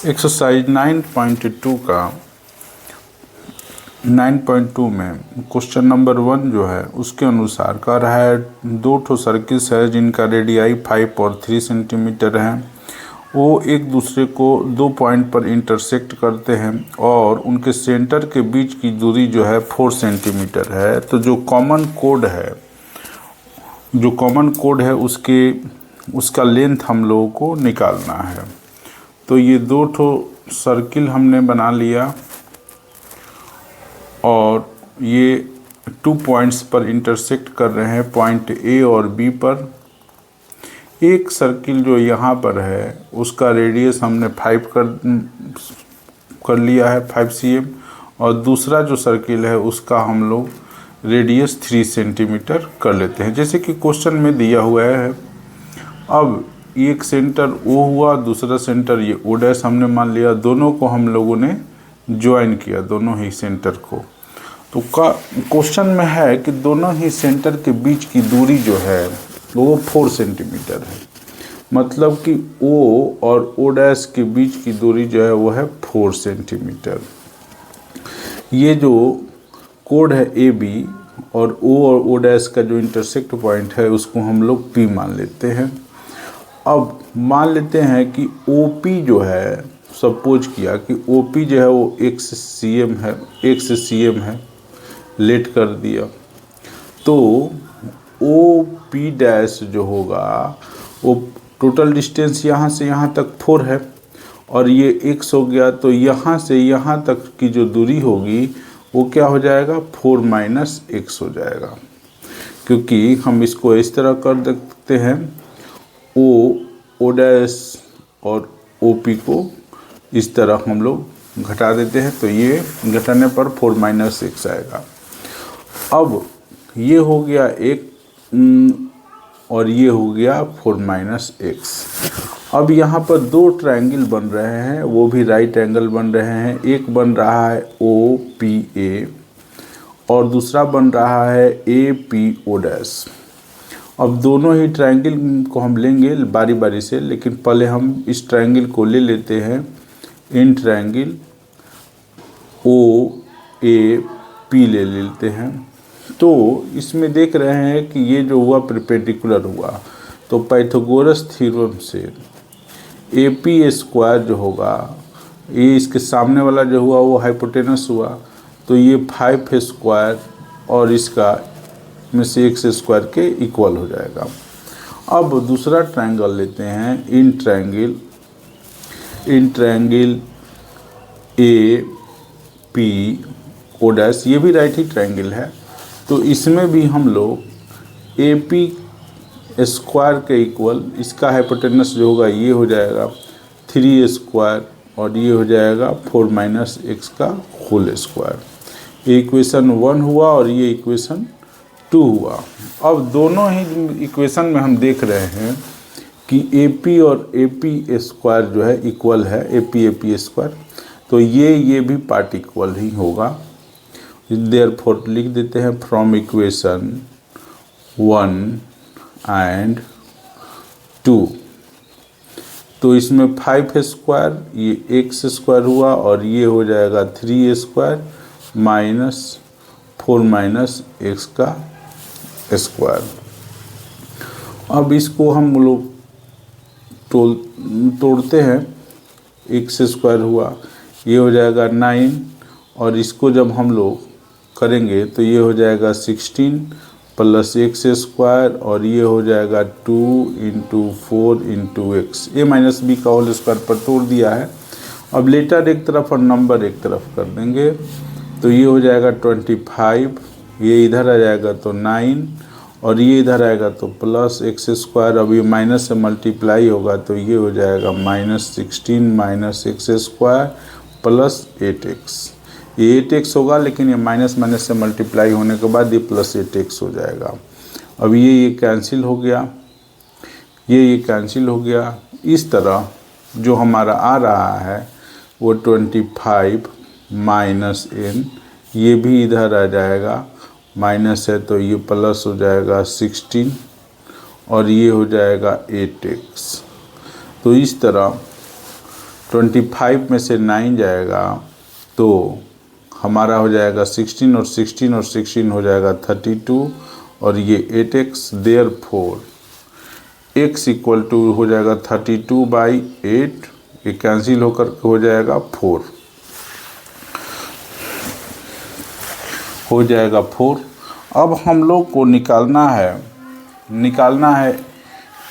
Exercise 9.2 का 9.2 में question number 1 जो है उसके अनुसार कह रहा है दो ठो सर्किल्स है जिनका रेडियाई 5 और 3 सेंटीमीटर है। वो एक दूसरे को 2 पॉइंट पर इंटरसेक्ट करते हैं और उनके सेंटर के बीच की दूरी जो है 4 सेंटीमीटर है। तो जो कॉमन कोड है उसका लेंथ हम लोगों को निकालना है। तो ये दो ठो सर्किल हमने बना लिया और ये 2 पॉइंट्स पर इंटरसेक्ट कर रहे हैं, पॉइंट ए और बी पर। एक सर्किल जो यहाँ पर है उसका रेडियस हमने 5 कर लिया है, 5 cm, और दूसरा जो सर्किल है उसका हम लोग रेडियस 3 सेंटीमीटर कर लेते हैं जैसे कि क्वेश्चन में दिया हुआ है। अब एक सेंटर ओ हुआ, दूसरा सेंटर ये ओ डैश हमने मान लिया, दोनों को हम लोगों ने ज्वाइन किया, दोनों ही सेंटर को। तो क्वेश्चन में है कि दोनों ही सेंटर के बीच की दूरी जो है वो 4 सेंटीमीटर है। मतलब कि ओ और ओ डैश के बीच की दूरी जो है वो है 4 सेंटीमीटर। ये जो कोड है ए बी और ओ डैश का जो इंटरसेक्ट पॉइंट है उसको हम लोग पी मान लेते हैं। अब मान लेते हैं कि OP जो है, सपोज किया कि OP जो है वो 1 से cm है, लेट कर दिया। तो OP डैश जो होगा वो टोटल डिस्टेंस यहाँ से यहाँ तक 4 है और ये x हो गया। तो यहाँ से यहाँ तक की जो दूरी होगी वो क्या हो जाएगा, 4 - x हो जाएगा। क्योंकि हम इसको इस तरह कर देते हैं, ओ डैश और OP को इस तरह हम लोग घटा देते हैं। तो ये घटाने पर 4 - x आएगा। अब ये हो गया एक और ये हो गया 4 - x। अब यहाँ पर दो ट्रायंगल बन रहे हैं, वो भी राइट एंगल बन रहे हैं। एक बन रहा है OPA और दूसरा बन रहा है APO डैश। अब दोनं ही ट्रायंगल को हम लेंगे बारी बारी से, लेकिन पहले हम इस ट्रायंगल को ले लेते हैं, इन ट्रायंगल OAP ले लेते हैं। तो इसमें देख रहे हैं कि ये जो हुआ परपेंडिकुलर हुआ, तो पाइथागोरस थ्योरम से AP² जो होगा, ये इसके सामने वाला जो हुआ वो हाइपोटेनस हुआ, तो ये 5² और इसका में से x² के इक्वल हो जाएगा। अब दूसरा ट्रायंगल लेते हैं, इन ट्रायंगल APO डैश, ये भी राइट ही ट्रायंगल है। तो इसमें भी हम लोग AP² के इक्वल, इसका हाइपोटेनस जो होगा ये हो जाएगा 3² और ये हो जाएगा 4 - x का होल स्क्वायर। ये इक्वेशन 1 हुआ और ये इक्वेशन 2 हुआ। अब दोनों ही इक्वेशन में हम देख रहे हैं कि AP और AP² जो है इक्वल है, AP² तो ये भी पार्ट इक्वल ही होगा। देयरफॉर लिख देते हैं फ्रॉम इक्वेशन 1 एंड 2। तो इसमें 5² ये x² हुआ और ये हो जाएगा 3² माइनस 4 - x का स्क्वायर। अब इसको हम लोग तोड़ते हैं, x² हुआ, ये हो जाएगा 9 और इसको जब हम लोग करेंगे तो ये हो जाएगा 16 प्लस x² और ये हो जाएगा 2 × 4 × x। a - b का होल स्क्वायर पर तोड़ दिया है। अब लेटर एक तरफ और नंबर एक तरफ कर देंगे, तो ये हो जाएगा 25, ये इधर आ जाएगा तो 9 और ये इधर आएगा तो प्लस x²। अब ये माइनस से मल्टीप्लाई होगा तो ये हो जाएगा -16 - x² प्लस 8x। ये 8x होगा, लेकिन ये माइनस से मल्टीप्लाई होने के बाद ये प्लस 8x हो जाएगा। अब ये कैंसिल हो गया, ये कैंसिल हो गया। इस तरह जो हमारा आ रहा है वो 25 - n, ये भी इधर आ जाएगा, माइनस है तो ये प्लस हो जाएगा 16 और ये हो जाएगा 8x। तो इस तरह 25 में से 9 जाएगा तो हमारा हो जाएगा 16 और 16 और 16 हो जाएगा 32 और ये 8x। Therefore x equal to हो जाएगा 32/8, ये कैंसिल होकर हो जाएगा 4, हो जाएगा 4। अब हम लोग को निकालना है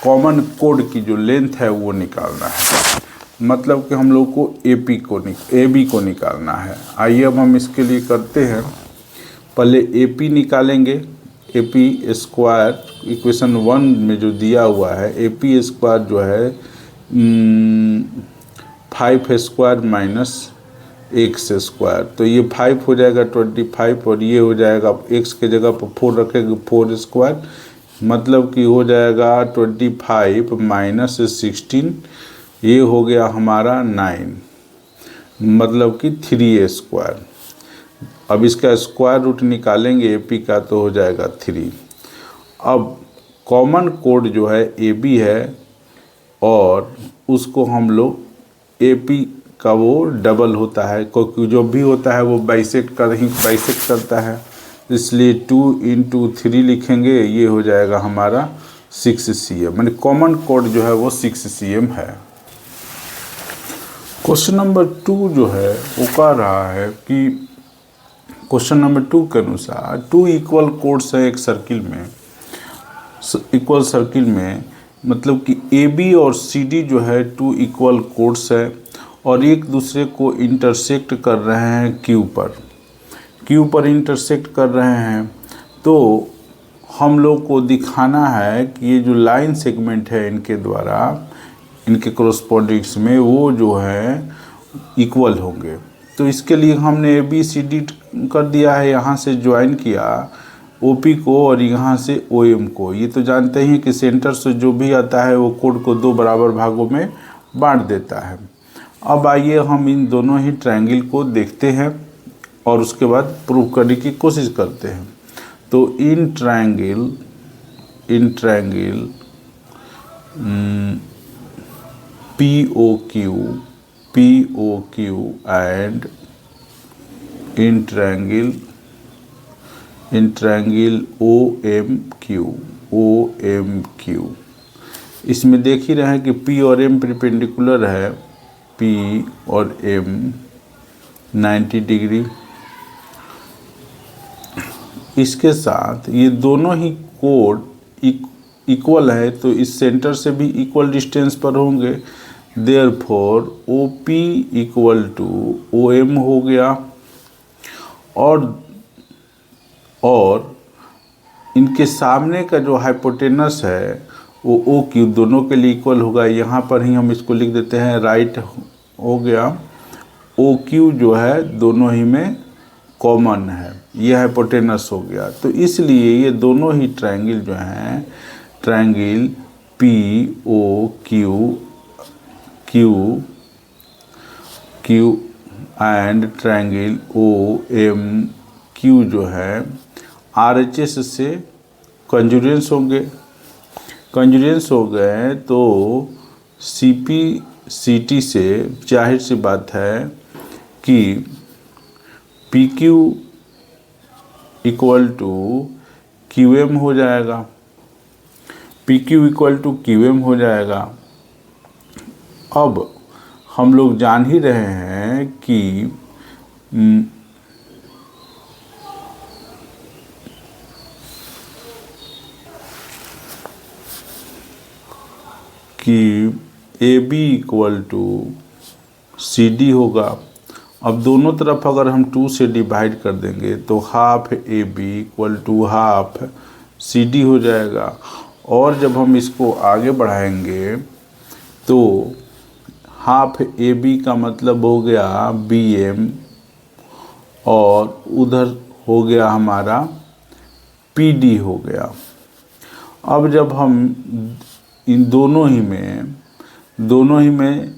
कॉमन कोड की जो लेंथ है वो निकालना है, मतलब कि हम लोग को AB को निकालना है। आइए अब हम इसके लिए करते हैं, पहले AP निकालेंगे। AP स्क्वायर इक्वेशन 1 में जो दिया हुआ है, AP स्क्वायर जो है 5 स्क्वायर माइनस x स्क्वायर, तो ये 5 हो जाएगा 25 और ये हो जाएगा x के जगह पर 4 रखेंगे 4 स्क्वायर, मतलब कि हो जाएगा 25 माइनस 16, ये हो गया हमारा 9, मतलब कि 3a स्क्वायर। अब इसका स्क्वायर रूट निकालेंगे AP का तो हो जाएगा 3। अब कॉमन कोड जो है AB है और उसको हम लोग AP का वो डबल होता है, क्योंकि जो भी होता है वो बाइसेक्ट करता है, इसलिए 2 × 3 लिखेंगे, ये हो जाएगा हमारा 6 cm, यानी कॉमन कोड जो है वो 6 cm है। क्वेश्चन नंबर 2 जो है वो कह रहा है कि क्वेश्चन नंबर 2 के अनुसार 2 इक्वल कोड्स है एक सर्किल में, मतलब कि AB और CD जो है 2 इक्वल कोड्स है और एक दूसरे को इंटरसेक्ट कर रहे हैं Q पर इंटरसेक्ट कर रहे हैं। तो हम लोग को दिखाना है कि ये जो लाइन सेगमेंट है इनके द्वारा, इनके कोरस्पोंडिंग्स में वो जो है इक्वल होंगे। तो इसके लिए हमने ABCD कर दिया है, यहाँ से ज्वाइन किया OP को और यहाँ से OM को। ये तो जानते ही कि सेंटर से जो भी आता है वो कोड को 2 बराबर भागों में बांट देता है। अब आइए हम इन दोनों ही ट्रायंगल को देखते हैं और उसके बाद प्रूव करने की कोशिश करते हैं। तो in triangle POQ and in triangle OMQ, इसमें देख ही रहे हैं कि P और M परपेंडिकुलर है, P और M 90 डिग्री। इसके साथ ये दोनों ही कोड इक्वल है, तो इस सेंटर से भी इक्वल डिस्टेंस पर होंगे। Therefore OP equal to OM हो गया और इनके सामने का जो हाइपोटेनस है वो OQ दोनों के लिए इक्वल होगा। यहाँ पर ही हम इसको लिख देते हैं, राइट हो गया। OQ जो है दोनों ही में कॉमन है, ये हाइपोटेनस हो गया। तो इसलिए ये दोनों ही ट्रायंगल जो हैं, triangle POQ and triangle OMQ जो है RHS से कंजुरेंस होंगे। कंजुरेंस हो गए तो CP/CT से जाहिर सी बात है कि PQ इक्वल टू QM हो जाएगा, PQ इक्वल टू QM हो जाएगा। अब हम लोग जान ही रहे हैं कि AB इक्वल टू CD होगा। अब दोनों तरफ अगर हम 2 से डिवाइड कर देंगे तो half AB equal to half CD हो जाएगा। और जब हम इसको आगे बढ़ाएंगे तो हाफ AB का मतलब हो गया BM और उधर हो गया हमारा PD हो गया। अब जब हम इन दोनों ही में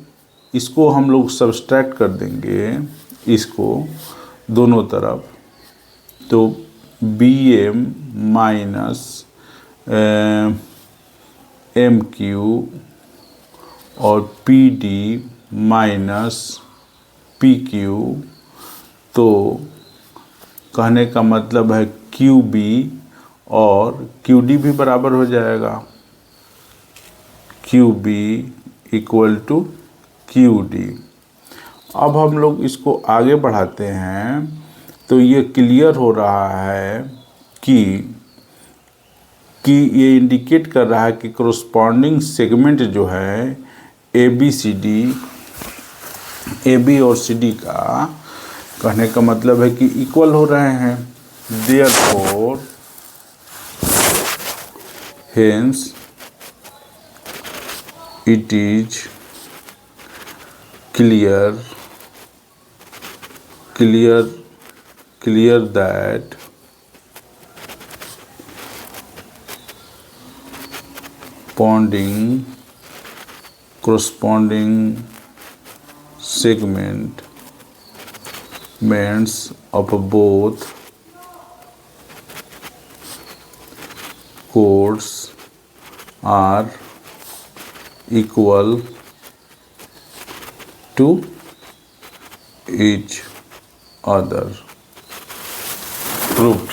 इसको हम लोग सब्सट्रैक्ट कर देंगे, इसको दोनों तरफ, तो BM माइनस MQ और PD माइनस पी क्यू, तो कहने का मतलब है क्यू बी और क्यू डी भी बराबर हो जाएगा, Q B equal to Q D. अब हम लोग इसको आगे बढ़ाते हैं तो ये क्लियर हो रहा है कि ये इंडिकेट कर रहा है कि कोरस्पॉन्डिंग सेगमेंट जो है A B C D, A B और सी डी का, कहने का मतलब है कि इक्वल हो रहे हैं। Therefore hence it is clear that corresponding segments of both chords are equal to each other. Proved.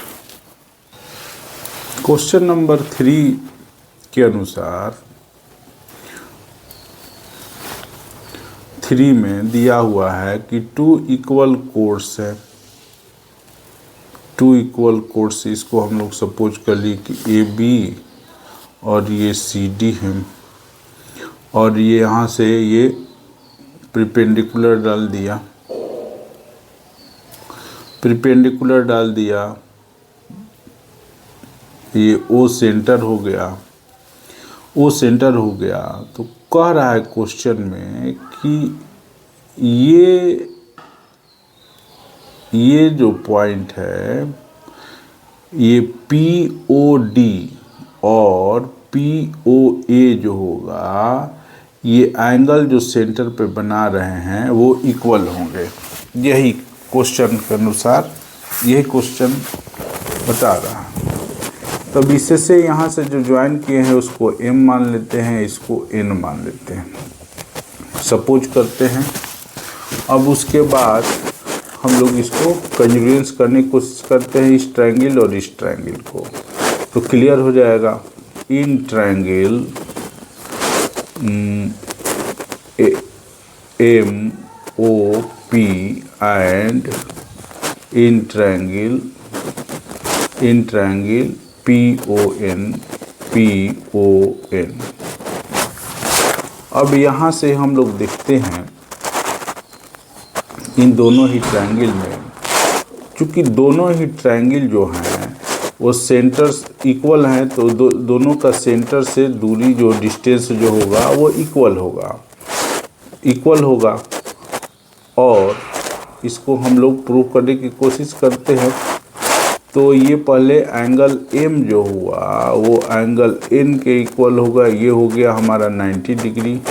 Question number 3 के अनुसार 3 में दिया हुआ है कि 2 इक्वल कोर्स है, 2 इक्वल कोर्स, इसको हम लोग सपोज कर लिए कि ए बी और ये सी डी है, और ये यहाँ से ये परपेंडिकुलर डाल दिया, परपेंडिकुलर डाल दिया, ये ओ सेंटर हो गया, ओ सेंटर हो गया। तो कह रहा है क्वेश्चन में कि ये जो पॉइंट है, ये पी ओ डी और पी ओ ए जो होगा, ये एंगल जो सेंटर पे बना रहे हैं वो इक्वल होंगे। यही क्वेश्चन के अनुसार यही क्वेश्चन बता रहा है। तब इससे से यहाँ से जो ज्वाइन किए हैं उसको m मान लेते हैं, इसको n मान लेते हैं, सपोज करते हैं। अब उसके बाद हम लोग इसको कंजुगेंस करने की कोशिश करते हैं, इस ट्रायंगल और इस ट्रायंगल को, तो क्लियर हो जाएगा। In triangle M O P and in triangle P O N. अब यहाँ से हम लोग देखते हैं इन दोनों ही ट्रायंगल में, चूँकि दोनों ही ट्रायंगल जो हैं वो सेंटर्स इक्वल हैं, तो दोनों का सेंटर से दूरी जो डिस्टेंस जो होगा वो इक्वल होगा। और इसको हम लोग प्रूव करने की कोशिश करते हैं। तो ये पहले एंगल M जो हुआ वो एंगल N के इक्वल होगा, ये हो गया हमारा 90 डिग्री।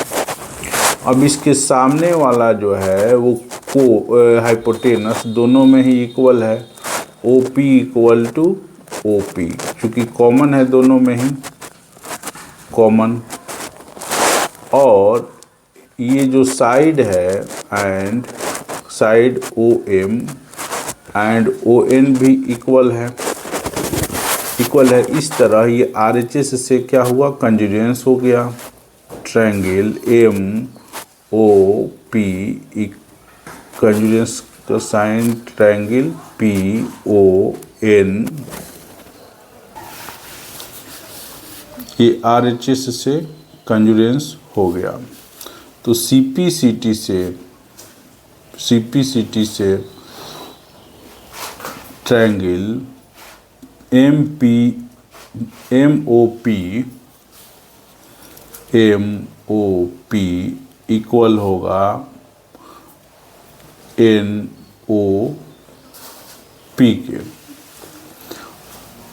अब इसके सामने वाला जो है वो हाइपोटेनस दोनों में ही इक्वल है, OP इक्वल टू OP, चूँकि कॉमन है दोनों में ही कॉमन। और ये जो साइड है and side OM and ON भी इक्वल है। इस तरह ये RHS से क्या हुआ, कंजुगेंस हो गया। ट्रायंगल MOP कंजुगेंस का साइन ट्रायंगल PON, ये RHS से कंजुगेंस हो गया। तो CPCT से ट्रायंगल MOP इक्वल होगा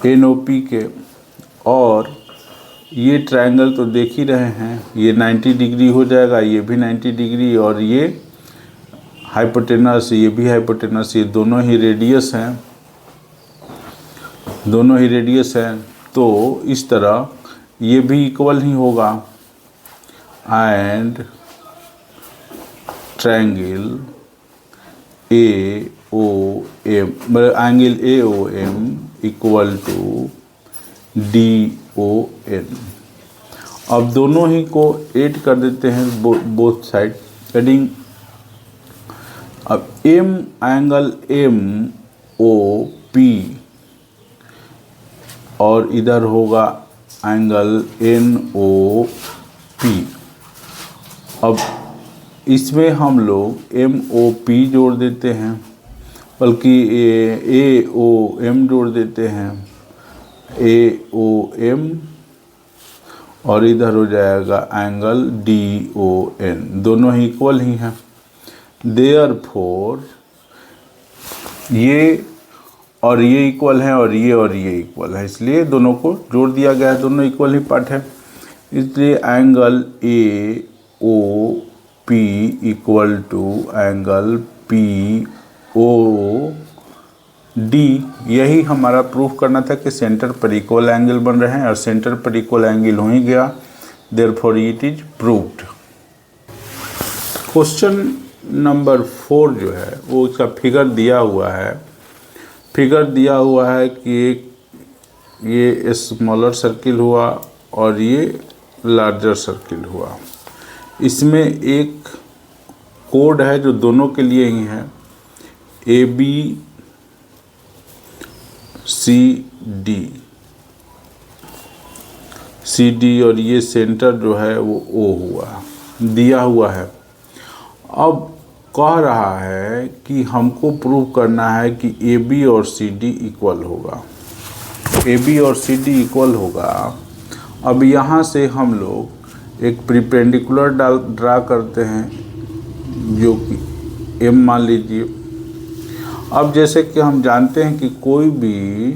NOP के। और ये ट्रायंगल तो देख ही रहे हैं, ये 90 डिग्री हो जाएगा, ये भी 90 डिग्री, और ये हाइपोटेनस, ये भी हाइपोटेनस, ये दोनों ही रेडियस हैं, तो इस तरह ये भी इक्वल ही होगा। And triangle A O M, मतलब angle A O M equal to D O N. अब दोनों ही को ऐड कर देते हैं, बोथ साइड एडिंग। अब M angle M O P और इधर होगा एंगल एन ओ पी। अब इसमें हम लोग एम ओ पी जोड़ देते हैं, बल्कि ए ओ एम जोड़ देते हैं, ए ओ एम, और इधर हो जाएगा एंगल डी ओ एन। दोनों ही इक्वल ही हैं, देयरफॉर ये और ये इक्वल है और ये इक्वल है, इसलिए दोनों को जोड़ दिया गया है, दोनों इक्वल ही पार्ट है। इसलिए angle A O P equal to angle P O D. यही हमारा प्रूफ करना था कि सेंटर पर इक्वल एंगल बन रहे हैं, और सेंटर पर इक्वल एंगल हो ही गया, therefore it is proved. Question number 4 जो है वो इसका फिगर दिया हुआ है। फिगर दिया हुआ है कि ये स्मॉलर सर्किल हुआ और ये लार्जर सर्किल हुआ। इसमें एक कोड है जो दोनों के लिए ही है, ए बी सी डी, और ये सेंटर जो है वो ओ हुआ, दिया हुआ है। अब कह रहा है कि हमको प्रूव करना है कि ए बी और सी डी इक्वल होगा, ए बी और सी डी इक्वल होगा। अब यहाँ से हम लोग एक परपेंडिकुलर ड्रा करते हैं, जो कि एम मान लीजिए। अब जैसे कि हम जानते हैं कि कोई भी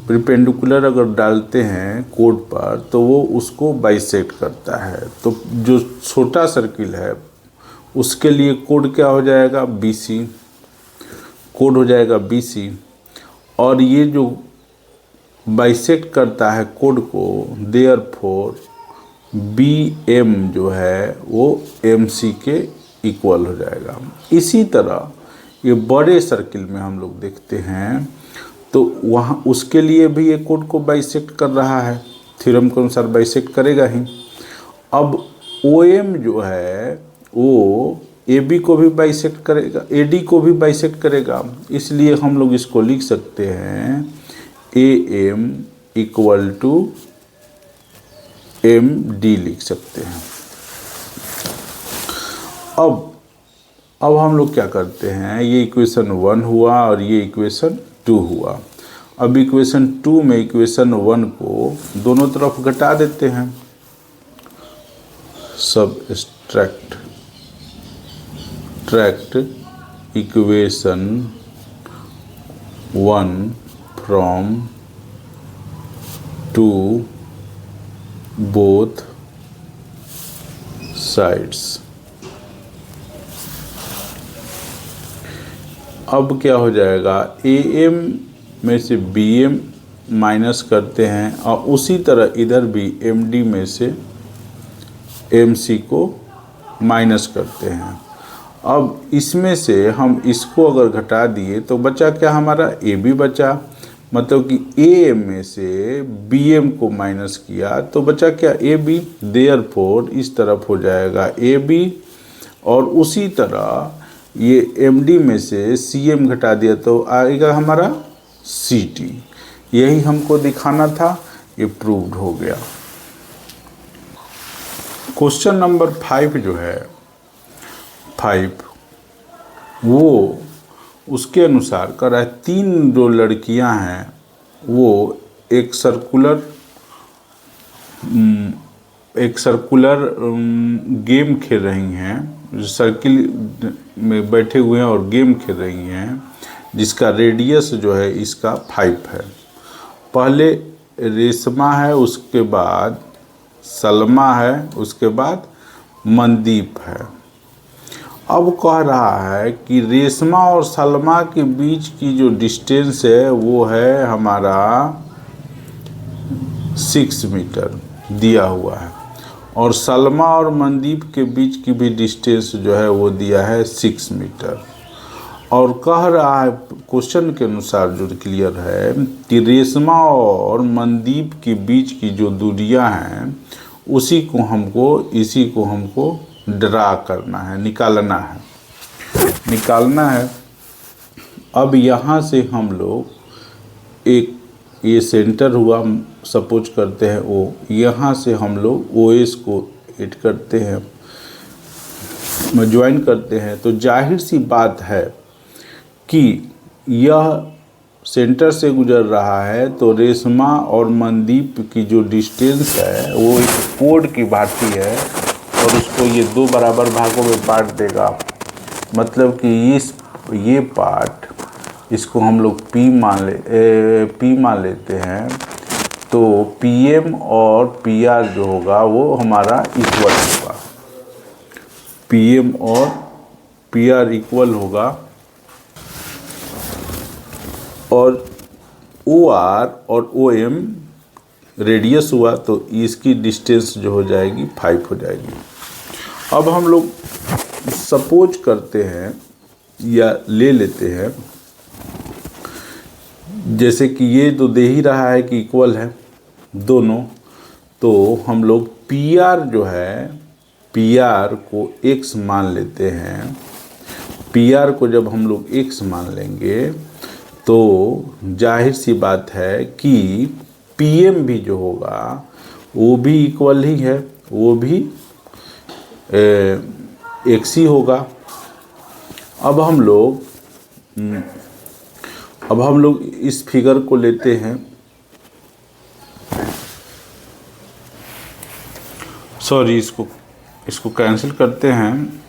परपेंडिकुलर अगर डालते हैं कोड पर तो वो उसको बाइसेक्ट करता है। तो जो छोटा सर्किल है उसके लिए कोड क्या हो जाएगा, बी सी, कोड हो जाएगा बी सी। और ये जो बाइसेक्ट करता है कोड को, देयरफॉर बी एम जो है वो एम सी के इक्वल हो जाएगा। इसी तरह ये बड़े सर्किल में हम लोग देखते हैं तो वहाँ उसके लिए भी ये कोड को बाइसेक्ट कर रहा है, थ्योरम के अनुसार बाइसेक्ट करेगा ही। अब ओ एम जो है वो ए बी को भी बाइसेक्ट करेगा, ए डी को भी बाइसेक्ट करेगा, इसलिए हम लोग इसको लिख सकते हैं A M equal to M D लिख सकते हैं। अब हम लोग क्या करते हैं, ये इक्वेशन 1 हुआ और ये इक्वेशन 2 हुआ। अब इक्वेशन 2 में इक्वेशन 1 को दोनों तरफ घटा देते हैं, subtract equation 1 from 2 both sides. अब क्या हो जाएगा, ए एम में से बी एम माइनस करते हैं और उसी तरह इधर भी एम डी में से एम सी को माइनस करते हैं। अब इसमें से हम इसको अगर घटा दिए तो बचा क्या हमारा, ए बी बचा, मतलब कि ए एम में से बी एम को माइनस किया तो बचा क्या, ए बी। देयरफॉर इस तरफ हो जाएगा ए बी, और उसी तरह ये एम डी में से सी एम घटा दिया तो आएगा हमारा सी टी। यही हमको दिखाना था, ये प्रूव्ड हो गया। क्वेश्चन नंबर 5 जो है 5 वो उसके अनुसार कर रहा है, 3 जो लड़कियां हैं वो एक सर्कुलर गेम खेल रही हैं, सर्किल में बैठे हुए हैं और गेम खेल रही हैं, जिसका रेडियस जो है इसका 5 है। पहले रेशमा है, उसके बाद सलमा है, उसके बाद मनदीप है। अब कह रहा है कि रेशमा और सलमा के बीच की जो डिस्टेंस है वो है हमारा 6 मीटर दिया हुआ है, और सलमा और मनदीप के बीच की भी डिस्टेंस जो है वो दिया है 6 मीटर। और कह रहा है क्वेश्चन के अनुसार जो क्लियर है कि रेशमा और मनदीप के बीच की जो दूरियां हैं इसी को हमको ड्रा करना है, निकालना है। अब यहाँ से हम लोग एक ये सेंटर हुआ सपोज करते हैं ओ, यहाँ से हम लोग OS को ऐड करते हैं, ज्वाइन करते हैं। तो जाहिर सी बात है कि यह सेंटर से गुजर रहा है, तो रेशमा और मनदीप की जो डिस्टेंस है वो एक कोड की भांति है और उसको ये 2 बराबर भागों में बांट देगा। मतलब कि ये पार्ट इसको हम लोग P मान लेते हैं। तो PM और PR जो होगा वो हमारा इक्वल होगा, PM और PR इक्वल होगा। और OR और OM रेडियस हुआ तो इसकी डिस्टेंस जो हो जाएगी 5 हो जाएगी। अब हम लोग सपोज करते हैं या ले लेते हैं, जैसे कि ये तो दे ही रहा है कि इक्वल है दोनों, तो हम लोग PR जो है PR को x मान लेते हैं। PR को जब हम लोग x मान लेंगे तो जाहिर सी बात है कि PM भी जो होगा वो भी इक्वल ही है, वो भी x ही होगा। अब हम लोग इस फिगर को लेते हैं, सॉरी इसको कैंसिल करते हैं।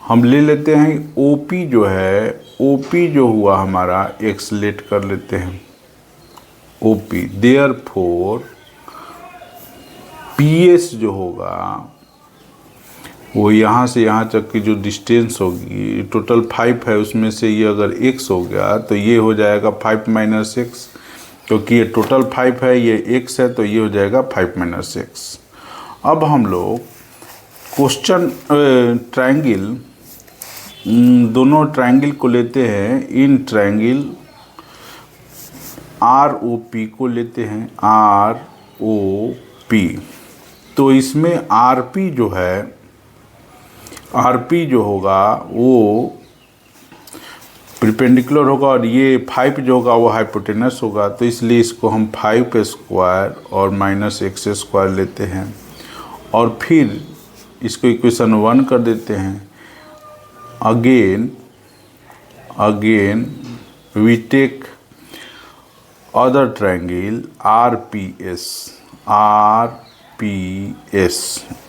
हम ले लेते हैं OP जो है, OP जो हुआ हमारा x लेट कर लेते हैं OP। देयरफॉर PS जो होगा वो यहाँ से यहाँ तक की जो डिस्टेंस होगी, टोटल 5 है, उसमें से ये अगर x हो गया तो ये हो जाएगा 5 माइनस x, क्योंकि ये टोटल 5 है, ये x है, तो ये हो जाएगा 5 माइनस x। अब हम लोग क्वेश्चन ट्रायंगल, दोनों ट्रायंगल को लेते हैं। इन ट्रायंगल ROP को लेते हैं, ROP। तो इसमें RP जो होगा वो परपेंडिकुलर होगा और ये 5 जो होगा वो हाइपोटेनस होगा। तो इसलिए इसको हम 5 स्क्वायर और माइनस x स्क्वायर लेते हैं और फिर इसको इक्वेशन 1 कर देते हैं। Again we take other triangle RPS,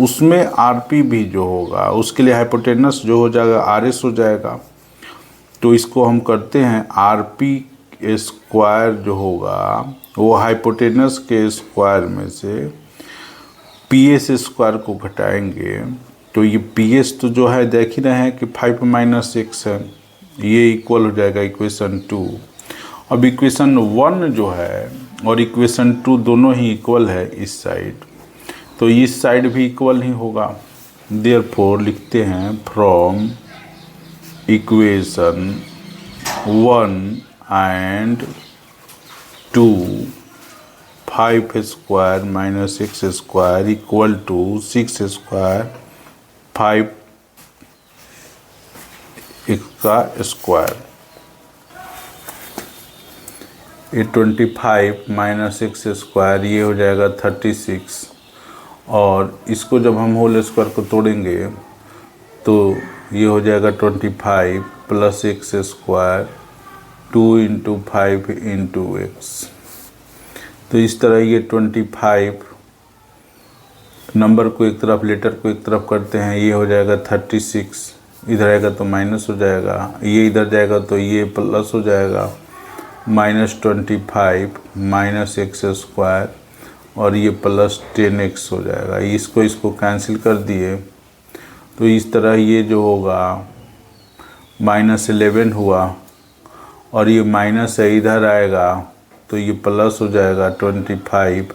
उसमें RP भी जो होगा उसके लिए हाइपोटेनस जो हो जाएगा RS हो जाएगा। तो इसको हम करते हैं RP स्क्वायर जो होगा वो हाइपोटेनस के स्क्वायर में से PS स्क्वायर को घटाएंगे। तो ये PS तो जो है देख ही रहे हैं कि 5 माइनस x है, ये इक्वल हो जाएगा इक्वेशन 2। अब इक्वेशन 1 जो है और इक्वेशन 2 दोनों ही इक्वल है इस साइड, तो इस साइड भी इक्वल ही होगा। देयरफॉर लिखते हैं from equation 1 and 2 5 square minus x square equal to 6 square 5 x का स्क्वायर। ये 25 माइनस x स्क्वायर ये हो जाएगा 36, और इसको जब हम होल स्क्वायर को तोड़ेंगे तो ये हो जाएगा 25 plus x square 2 into 5 into x। तो इस तरह ये 25 नंबर को एक तरफ, लेटर को एक तरफ करते हैं, ये हो जाएगा 36, इधर आएगा तो माइनस हो जाएगा, ये इधर जाएगा तो ये प्लस हो जाएगा, माइनस 25 माइनस x स्क्वायर और ये प्लस 10x हो जाएगा। इसको कैंसिल कर दिए तो इस तरह ये जो होगा माइनस 11 हुआ और ये माइनस है इधर आएगा तो ये प्लस हो जाएगा 25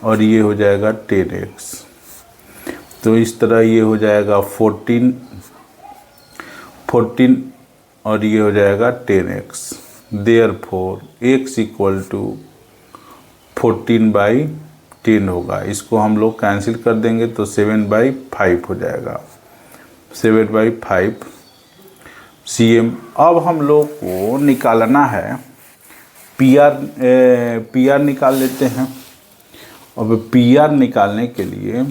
और ये हो जाएगा 10x। तो इस तरह ये हो जाएगा 14 और ये हो जाएगा 10x। Therefore x equal to 14/10 होगा। इसको हम लोग कैंसिल कर देंगे तो 7/5 हो जाएगा, 7/5 cm। अब हम लोग को निकालना है PR निकाल लेते हैं। अब PR निकालने के लिए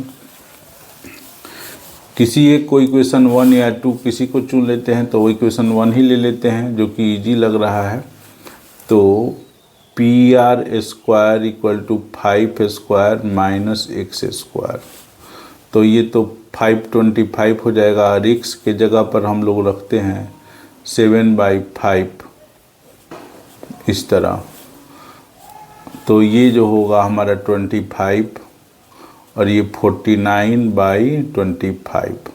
किसी एक को इक्वेशन 1 या 2 किसी को चुन लेते हैं, तो वो इक्वेशन 1 ही ले लेते हैं जो कि इजी लग रहा है। तो PR² इक्वल टू 5² - x²। तो ये तो 525 हो जाएगा और x के जगह पर हम लोग रखते हैं 7/5 इस तरह। तो ये जो होगा हमारा 25 और ये 49/25।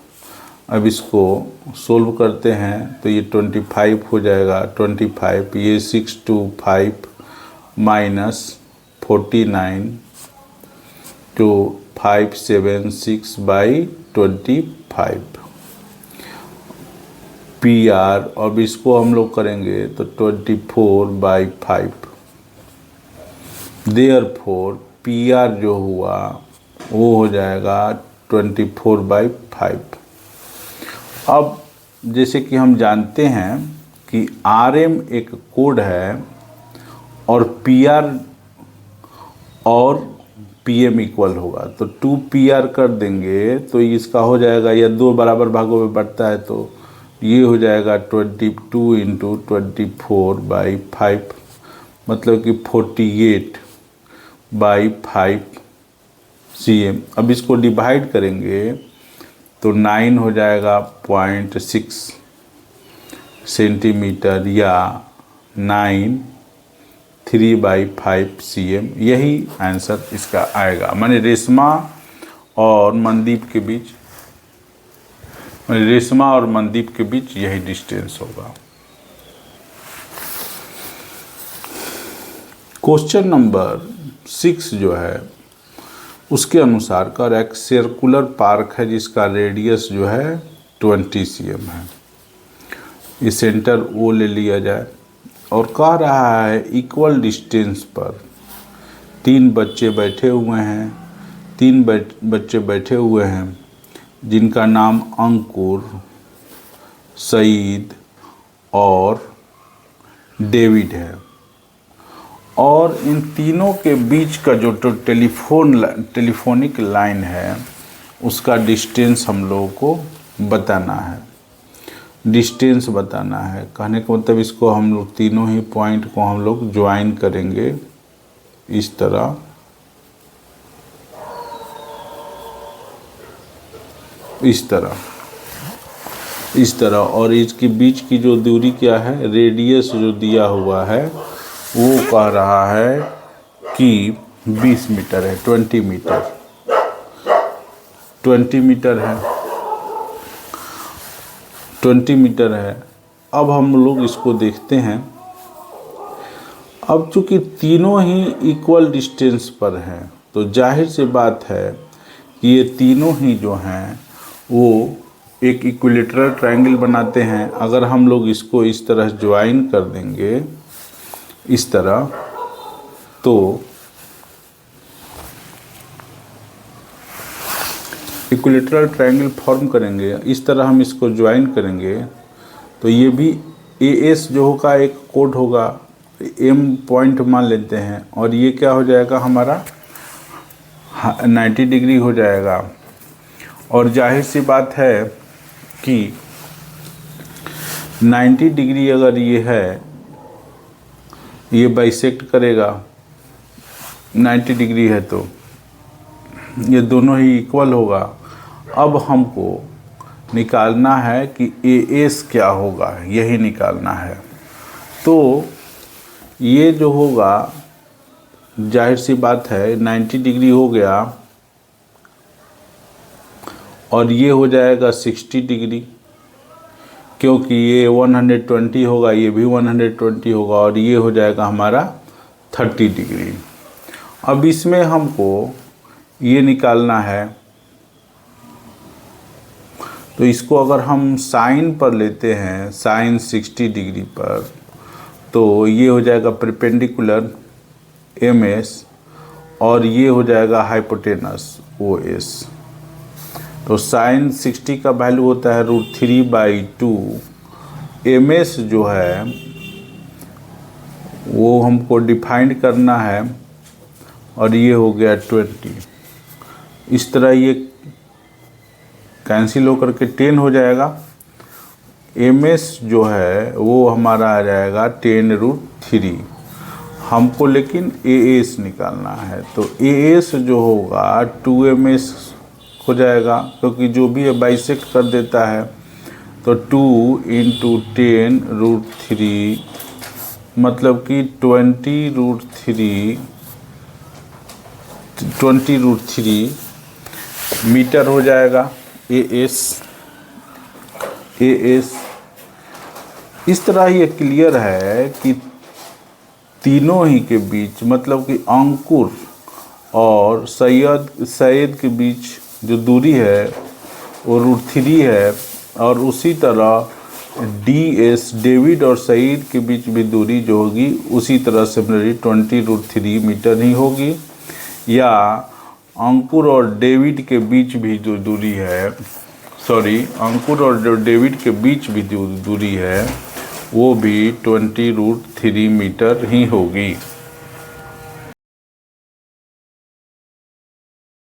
अब इसको सोल्व करते हैं तो ये 25 हो जाएगा, 25 ये 625 - 49 तो 576/25 PR। अब इसको हम लोग करेंगे तो 24/5। देयरफॉर PR जो हुआ वो हो जाएगा 24/5। अब जैसे कि हम जानते हैं कि RM एक कोड है और PR और PM इक्वल होगा, तो 2PR कर देंगे तो इसका हो जाएगा, या 2 बराबर भागों में बढ़ता है तो ये हो जाएगा 22 × 24/5 मतलब कि 48/5 cm। अब इसको डिवाइड करेंगे तो 9 हो जाएगा 0.6 सेंटीमीटर या 3/5 cm। यही आंसर इसका आएगा। माने रेशमा और मनदीप के बीच यही डिस्टेंस होगा। क्वेश्चन नंबर 6 जो है उसके अनुसार का एक सर्कुलर पार्क है जिसका रेडियस जो है 20 cm है। ये सेंटर O ले लिया जाए और कह रहा है इक्वल डिस्टेंस पर 3 बच्चे बैठे हुए हैं। 3 बच्चे बैठे हुए हैं जिनका नाम अंकुर, सईद और डेविड है, और इन तीनों के बीच का जो टेलीफोनिक लाइन है उसका डिस्टेंस हम लोगों को बताना है। डिस्टेंस बताना है कहने का मतलब इसको हम लोग तीनों ही पॉइंट को हम लोग ज्वाइन करेंगे इस तरह, इस तरह और इसके बीच की जो दूरी क्या है, रेडियस जो दिया हुआ है वो कह रहा है कि 20 मीटर है, 20 मीटर है, 20 मीटर है। अब हम लोग इसको देखते हैं। अब चूंकि तीनों ही इक्वल डिस्टेंस पर हैं तो जाहिर सी बात है कि ये तीनों ही जो हैं वो एक इक्विलेटरल ट्रायंगल बनाते हैं। अगर हम लोग इसको इस तरह ज्वाइन कर देंगे इस तरह, तो इक्विलेटरल ट्रायंगल फॉर्म करेंगे। इस तरह हम इसको ज्वाइन करेंगे तो ये भी AS जो होगा एक कोड होगा, M पॉइंट मान लेते हैं, और ये क्या हो जाएगा हमारा 90 डिग्री हो जाएगा। और जाहिर सी बात है कि 90 डिग्री अगर ये है, ये बाइसेक्ट करेगा 90 डिग्री है तो ये दोनों ही इक्वल होगा। अब हमको निकालना है कि AS क्या होगा, यही निकालना है। तो ये जो होगा जाहिर सी बात है 90 डिग्री हो गया और ये हो जाएगा 60 डिग्री, क्योंकि ये 120 होगा, ये भी 120 होगा, और ये हो जाएगा हमारा 30 डिग्री। अब इसमें हमको ये निकालना है तो इसको अगर हम साइन पर लेते हैं, साइन 60 डिग्री पर, तो ये हो जाएगा परपेंडिकुलर MS और ये हो जाएगा हाइपोटेनस OS। तो साइन 60 का वैल्यू होता है √3/2। MS जो है वो हमको डिफाइंड करना है और ये हो गया 20। इस तरह ये कैंसिल होकर के 10 हो जाएगा। MS जो है वो हमारा आ जाएगा 10√3। हमको लेकिन AS निकालना है, तो AS जो होगा 2MS हो जाएगा, क्योंकि जो भी है बाइसेक्ट कर देता है। तो 2 × 10√3 मतलब कि 20√3 मीटर हो जाएगा AS। इस तरह ये क्लियर है कि तीनों ही के बीच, मतलब कि अंकुर और सैयद के बीच जो दूरी है वो √3 है, और उसी तरह DS डेविड और सईद के बीच भी दूरी जो होगी उसी तरह सिमिलरली 20√3 मीटर ही होगी। या अंकुर और डेविड के बीच भी जो दूरी है, अंकुर और डेविड के बीच भी जो दूरी है वो भी 20√3 मीटर ही होगी।